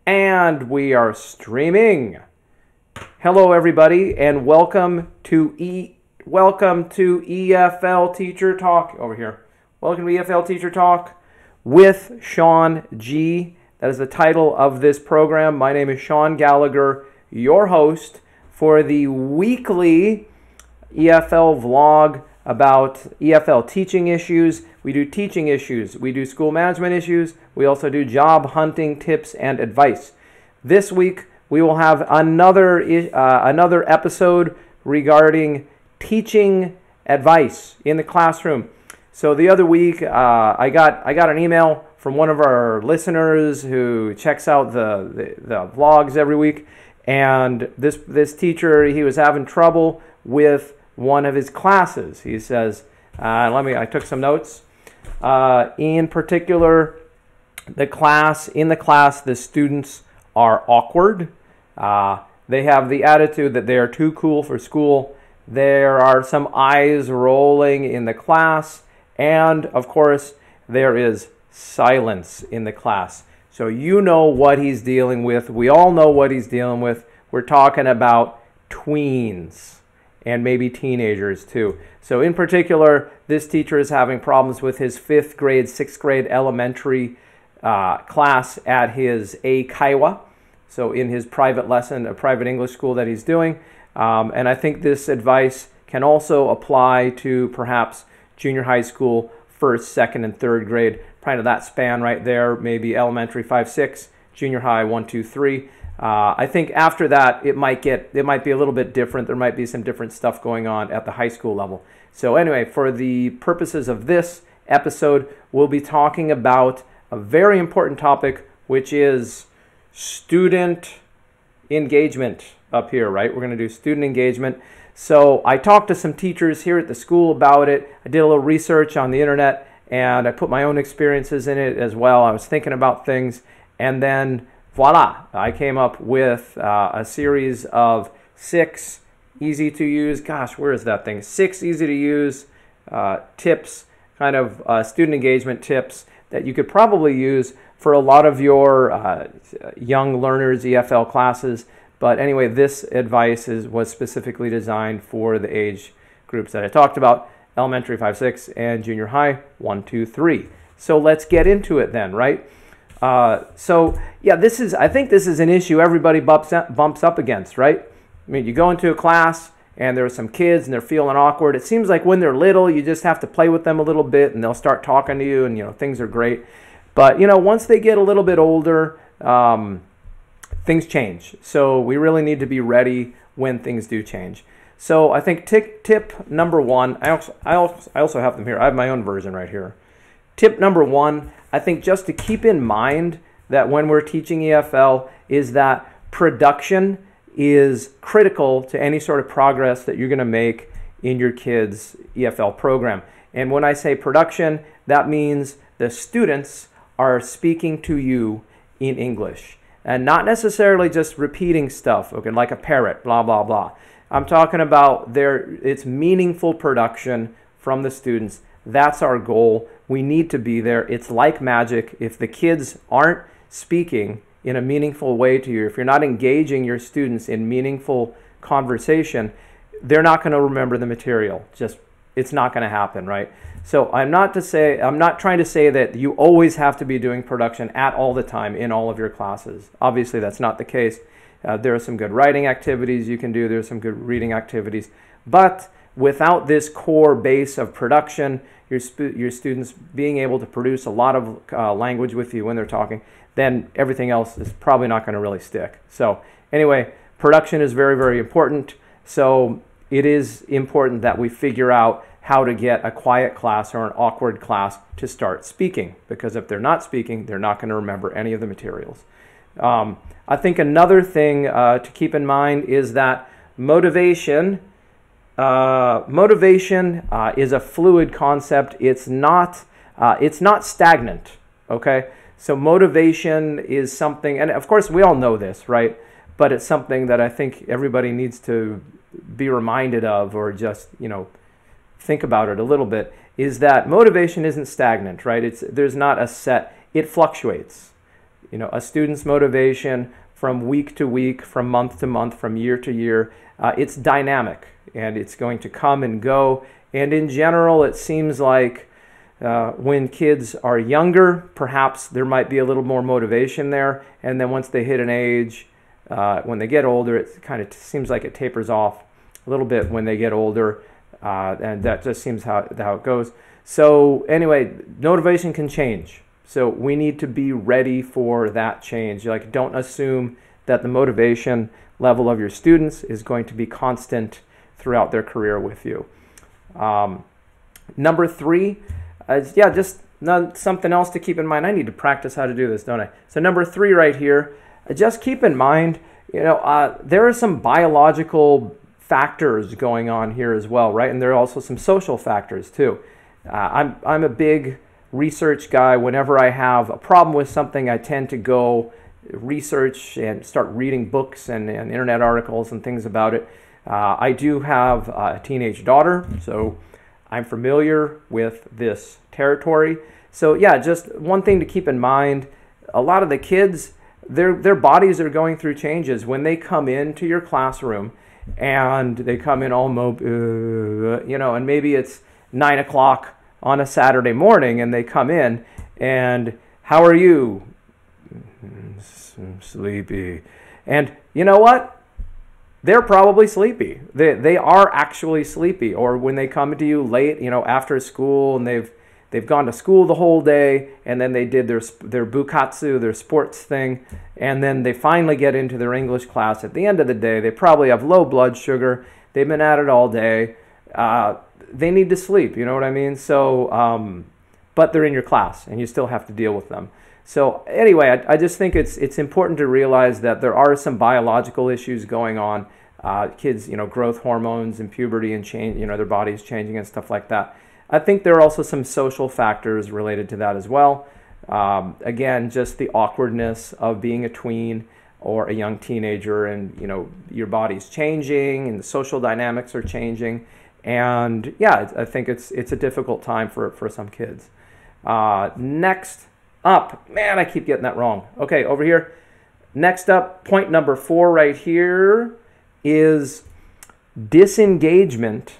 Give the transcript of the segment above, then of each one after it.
And we are streaming. Hello everybody, and welcome to EFL Teacher Talk over here. Welcome to EFL Teacher Talk with Sean G. That is the title of this program. My name is Sean Gallagher, your host for the weekly EFL vlog about EFL teaching issues. We do teaching issues, we do school management issues, we also do job hunting tips and advice. This week we will have another episode regarding teaching advice in the classroom. So the other week I got an email from one of our listeners who checks out the vlogs every week, and this teacher, he was having trouble with one of his classes. He says, I took some notes. In particular, in the class, the students are awkward. They have the attitude that they are too cool for school. There are some eyes rolling in the class, and of course, there is silence in the class. So you know what he's dealing with. We all know what he's dealing with. We're talking about tweens. And maybe teenagers too. So in particular, this teacher is having problems with his 5th grade, 6th grade elementary class at his Kiowa. So in his private lesson, a private English school that he's doing. And I think this advice can also apply to perhaps junior high school, 1st, 2nd, and 3rd grade. Kind of that span right there, maybe elementary 5, 6, junior high 1, 2, 3. I think after that, it might be a little bit different. There might be some different stuff going on at the high school level. So anyway, for the purposes of this episode, we'll be talking about a very important topic, which is student engagement up here, right? We're going to do student engagement. So I talked to some teachers here at the school about it. I did a little research on the internet, and I put my own experiences in it as well. I was thinking about things, and then voila, I came up with a series of 6 easy to use, 6 easy to use tips, kind of student engagement tips that you could probably use for a lot of your young learners EFL classes. But anyway, this advice was specifically designed for the age groups that I talked about, elementary 5, 6, and junior high 1, 2, 3. So let's get into it then, right? I think this is an issue everybody bumps up against, right? I mean, you go into a class and there are some kids and they're feeling awkward. It seems like when they're little, you just have to play with them a little bit and they'll start talking to you and, things are great. But, once they get a little bit older, things change. So we really need to be ready when things do change. So I think tip number 1, I also have them here. I have my own version right here. Tip number 1, I think just to keep in mind that when we're teaching EFL is that production is critical to any sort of progress that you're going to make in your kids' EFL program. And when I say production, that means the students are speaking to you in English and not necessarily just repeating stuff, okay, like a parrot, blah, blah, blah. I'm talking about it's meaningful production from the students. That's our goal. We need to be there. It's like magic. If the kids aren't speaking in a meaningful way to you, if you're not engaging your students in meaningful conversation, they're not going to remember the material. It's not going to happen, right? So I'm not trying to say that you always have to be doing production at all the time in all of your classes. Obviously, that's not the case. There are some good writing activities you can do. There's some good reading activities. But without this core base of production, your students being able to produce a lot of language with you when they're talking, then everything else is probably not going to really stick. So anyway, production is very, very important. So it is important that we figure out how to get a quiet class or an awkward class to start speaking, because if they're not speaking, they're not going to remember any of the materials. I think another thing to keep in mind is that motivation is a fluid concept. It's not stagnant, okay? So motivation is something, and of course we all know this, right? But it's something that I think everybody needs to be reminded of, or just, think about it a little bit, is that motivation isn't stagnant, right? There's not a set, it fluctuates. a student's motivation from week to week, from month to month, from year to year. It's dynamic, and it's going to come and go. And in general, it seems like when kids are younger, perhaps there might be a little more motivation there. And then once they hit an age, when they get older, it kind of seems like it tapers off a little bit when they get older. And that just seems how it goes. So anyway, motivation can change. So we need to be ready for that change. Like, don't assume that the motivation level of your students is going to be constant throughout their career with you. Number 3, just something else to keep in mind. I need to practice how to do this, don't I? So number 3 right here, just keep in mind, there are some biological factors going on here as well, right? And there are also some social factors too. I'm a big research guy. Whenever I have a problem with something, I tend to go research and start reading books and internet articles and things about it. I do have a teenage daughter, so I'm familiar with this territory. So yeah, just one thing to keep in mind, a lot of the kids, their bodies are going through changes. When they come into your classroom and they come in all and maybe it's 9 o'clock on a Saturday morning and they come in and, how are you? Sleepy. And you know what? They're probably sleepy. They are actually sleepy. Or when they come to you late, after school, and they've gone to school the whole day, and then they did their bukatsu, their sports thing, and then they finally get into their English class. At the end of the day, they probably have low blood sugar. They've been at it all day. They need to sleep. You know what I mean? So, but they're in your class, and you still have to deal with them. So anyway, I just think it's important to realize that there are some biological issues going on. Kids, growth hormones and puberty and change, their bodies changing and stuff like that. I think there are also some social factors related to that as well. Again, just the awkwardness of being a tween or a young teenager, and your body's changing and the social dynamics are changing. And yeah, I think it's a difficult time for some kids. Next up, man, I keep getting that wrong. Okay, over here. Next up, point number 4 right here is disengagement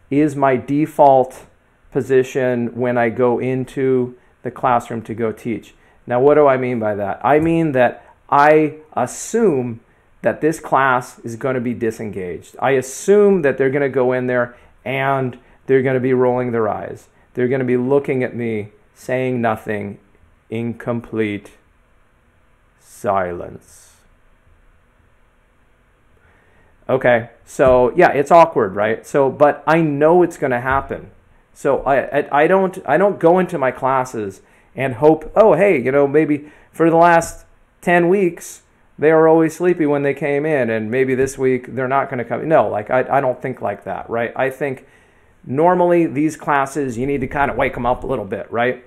is my default position when I go into the classroom to go teach. Now, what do I mean by that? I mean that I assume that this class is going to be disengaged. I assume that they're going to go in there and they're going to be rolling their eyes. They're going to be looking at me, saying nothing, in complete silence. Okay, so yeah, it's awkward, right? So, but I know it's going to happen. So I don't go into my classes and hope, oh, hey, maybe for the last 10 weeks, they were always sleepy when they came in, and maybe this week they're not going to come. No, I don't think like that, right? I think normally these classes, you need to kind of wake them up a little bit, right?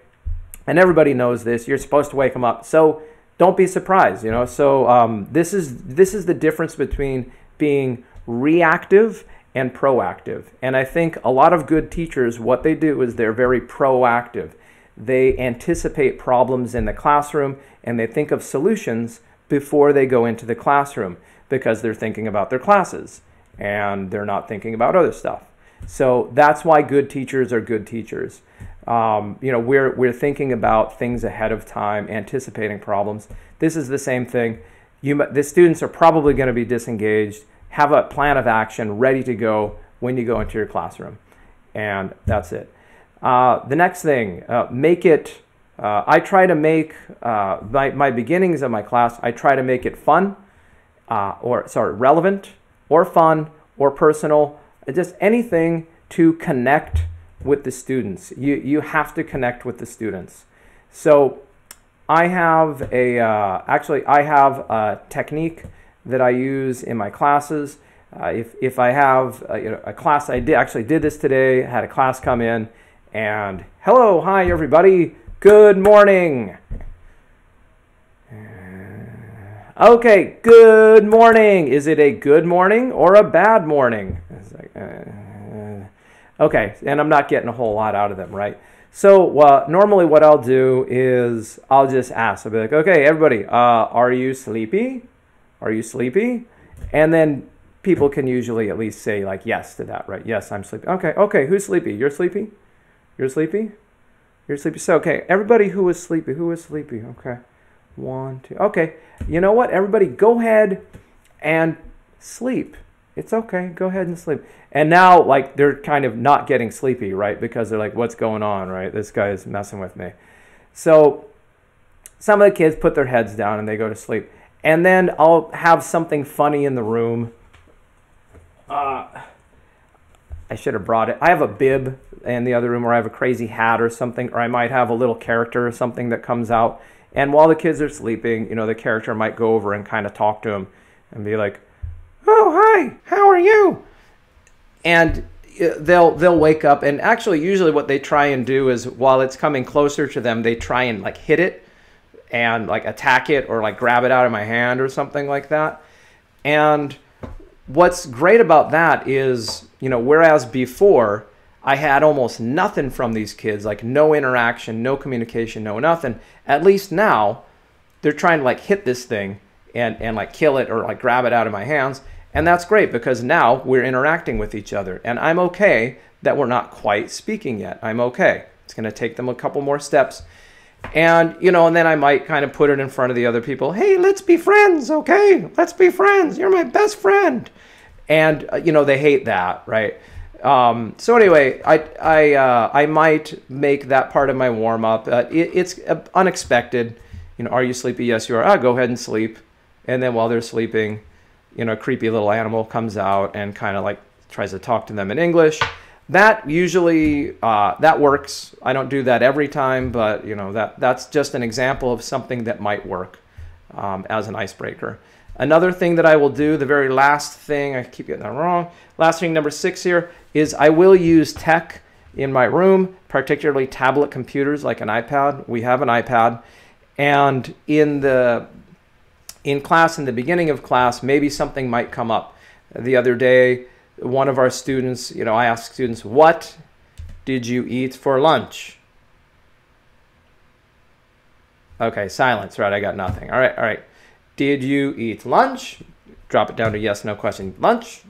And everybody knows this. You're supposed to wake them up. So don't be surprised, So this is the difference between being reactive and proactive. And I think a lot of good teachers, what they do is they're very proactive. They anticipate problems in the classroom and they think of solutions before they go into the classroom because they're thinking about their classes and they're not thinking about other stuff. So that's why good teachers are good teachers. We're thinking about things ahead of time, anticipating problems. This is the same thing. The students are probably going to be disengaged. Have a plan of action ready to go when you go into your classroom. And that's it. The next thing, make it, I try to make my beginnings of my class, I try to make it fun, relevant or fun or personal, just anything to connect with the students. You have to connect with the students. So I have a technique that I use in my classes. If I have a class, I did this today, had a class come in and hello, hi everybody, good morning. Okay, good morning. Is it a good morning or a bad morning? It's like, okay, and I'm not getting a whole lot out of them, right? So normally what I'll do is I'll just ask. I'll be like, okay, everybody, are you sleepy? Are you sleepy? And then people can usually at least say like yes to that, right? Yes, I'm sleepy. Okay, who's sleepy? You're sleepy? You're sleepy? You're sleepy. So, okay, everybody who is sleepy. Who is sleepy? Okay, 1, 2. Okay, you know what? Everybody go ahead and sleep. It's okay. Go ahead and sleep. And now, like, they're kind of not getting sleepy, right? Because they're like, what's going on, right? This guy is messing with me. So some of the kids put their heads down and they go to sleep. And then I'll have something funny in the room. I should have brought it. I have a bib in the other room, or I have a crazy hat or something, or I might have a little character or something that comes out. And while the kids are sleeping, you know, the character might go over and kind of talk to them and be like, "Oh, hi, how are you?" And they'll wake up, and actually usually what they try and do is while it's coming closer to them, they try and like hit it and like attack it or like grab it out of my hand or something like that. And what's great about that is, you know, whereas before I had almost nothing from these kids, like no interaction, no communication, no nothing, at least now they're trying to like hit this thing and like kill it or like grab it out of my hands. And that's great because now we're interacting with each other. And I'm okay that we're not quite speaking yet. I'm okay. It's going to take them a couple more steps. And, you know, and then I might kind of put it in front of the other people. Hey, let's be friends, okay? Let's be friends. You're my best friend. And, you know, they hate that, right? So anyway, I might make that part of my warm-up. It's unexpected. You know, are you sleepy? Yes, you are. Go ahead and sleep. And then while they're sleeping, you know, a creepy little animal comes out and kind of like tries to talk to them in English. That usually, that works. I don't do that every time, but, you know, that's just an example of something that might work as an icebreaker. Another thing that I will do, the very last thing, I keep getting that wrong, last thing, number 6 here, is I will use tech in my room, particularly tablet computers like an iPad. We have an iPad. And in class, in the beginning of class, maybe something might come up. The other day, one of our students, you know, I asked students, what did you eat for lunch? Okay, silence, right? I got nothing. All right. Did you eat lunch? Drop it down to yes, no question. Lunch.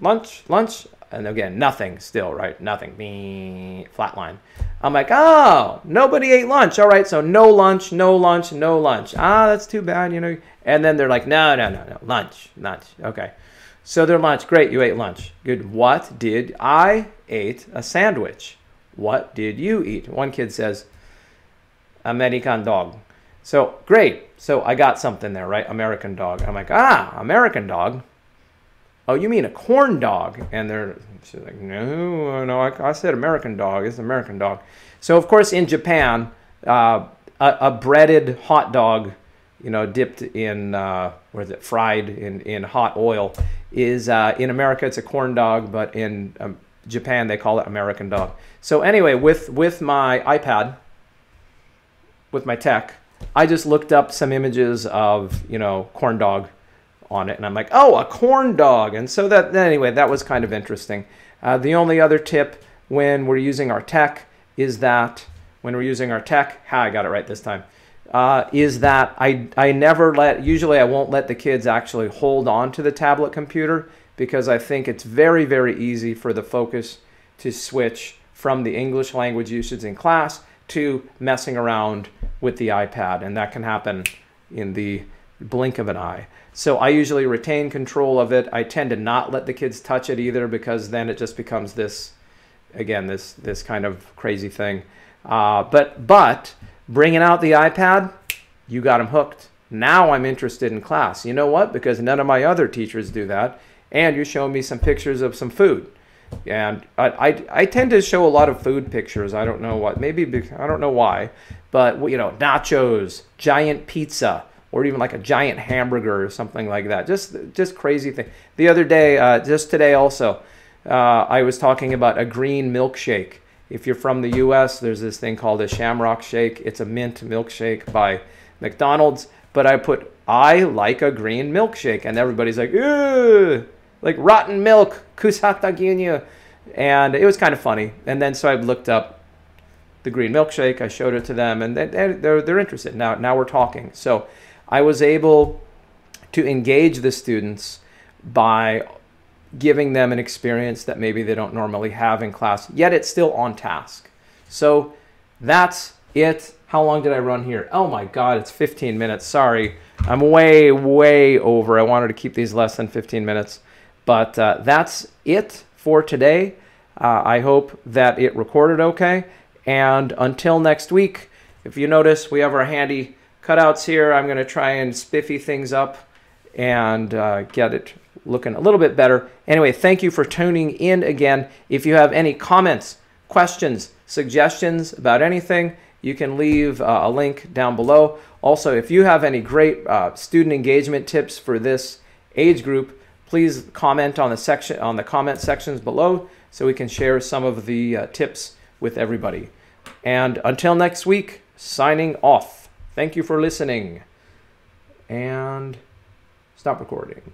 And again, nothing still, right? Nothing. Flat line. I'm like, oh, nobody ate lunch. All right, so no lunch. Ah, that's too bad, you know. And then they're like, no, lunch. Okay. So their lunch, great, you ate lunch. Good. What did I ate a sandwich? What did you eat? One kid says, American dog. So great. So I got something there, right? American dog. I'm like, American dog. Oh, you mean a corn dog? And she's like, no, I said American dog. It's American dog. So of course in Japan, a breaded hot dog, you know, dipped in, fried in hot oil, is in America it's a corn dog, but in Japan they call it American dog. So anyway, with my iPad, with my tech, I just looked up some images of, you know, corn dog on it, and I'm like, oh, a corn dog. And so anyway, that was kind of interesting. The only other tip when we're using our tech is that I got it right this time, is that usually I won't let the kids actually hold on to the tablet computer, because I think it's very, very easy for the focus to switch from the English language usage in class to messing around with the iPad, and that can happen in the blink of an eye. So I usually retain control of it. I tend to not let the kids touch it either, because then it just becomes this kind of crazy thing. But bringing out the iPad, you got them hooked. Now I'm interested in class. You know what? Because none of my other teachers do that. And you're showing me some pictures of some food. And I tend to show a lot of food pictures. I don't know what. Maybe, I don't know why. But, you know, nachos, giant pizza, or even like a giant hamburger or something like that. Just crazy thing. The other day, just today also, I was talking about a green milkshake. If you're from the U.S., there's this thing called a Shamrock Shake. It's a mint milkshake by McDonald's. But I like a green milkshake. And everybody's like, ew, like rotten milk, kusata ginyu. And it was kind of funny. And then so I looked up the green milkshake. I showed it to them, and they're interested. Now we're talking. So I was able to engage the students by giving them an experience that maybe they don't normally have in class, yet it's still on task. So that's it. How long did I run here? Oh my God, it's 15 minutes. Sorry, I'm way over. I wanted to keep these less than 15 minutes, but that's it for today. I hope that it recorded okay. And until next week, if you notice, we have our handy cutouts here. I'm going to try and spiffy things up and get it looking a little bit better. Anyway, thank you for tuning in again. If you have any comments, questions, suggestions about anything, you can leave a link down below. Also, if you have any great student engagement tips for this age group, please comment on the comment sections below so we can share some of the tips with everybody. And until next week, signing off. Thank you for listening. And stop recording.